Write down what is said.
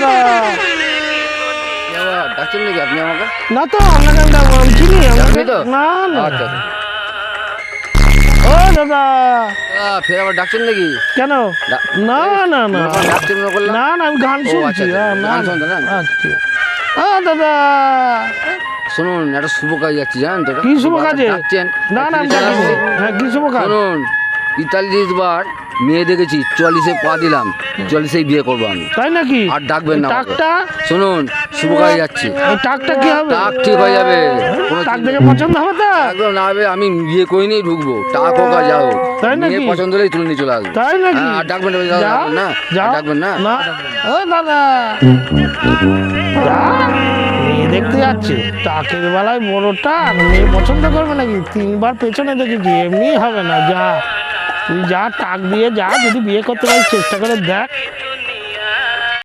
দাদা। ডাকছেন নাকি আপনি আমাকে? না তো আপনাকে আমি চিনি আপনি তো? না না আচ্ছা ও দাদা ফের আবার ডাকছেন নাকি? কেন? না না না ডাকছেন মনে করলাম। না না আমি গান ও, শুনছি। আচ্ছা, না গান শুনতেন না? আচ্ছা ও দাদা শুনুন একটা শুভ কাজ যাচ্ছি জানেন তো? কি শুভ কাজে? ডাকছেন না না আমি ডাকিনি। হ্যাঁ কি শুভ কাজ? শুনুন ৪৫ বার মেয়ে দেখেছি, ৪৪-এ পা দিলাম, ৪৪-এই বিয়ে করবো আমি। তাই নাকি? আর ডাকবেন না আমাকে। টাকটা শুনুন শুভ কাজে যাচ্ছি, ওই টাকটা কি হবে? টাক ঠিক হয়ে যাবে। কোনো টাক চিন্তা দেখে পছন্দ হবে তো? একদম না হবে, আমি বিয়ে করে নিয়েই ঢুকবো, টাক হোক আর যাও। তাই নাকি? মেয়ে পছন্দ হলেই তুলে নিয়ে চলে আসবো। তাই নাকি? হ্যাঁ, আর ডাকবেন না, যা, ডাকবেন না, যা। আর ডাকবেন না। না ও দাদা যা, মেয়ে দেখতে যাচ্ছে টাকের বেলায় বড় টাক, মেয়ে পছন্দ করবে নাকি? 3 বার পেছনে দেখেছি, এমনি হবে না। যা তুই যা, টাক দিয়ে যা, যদি বিয়ে করতে পারিস চেষ্টা করে দেখ।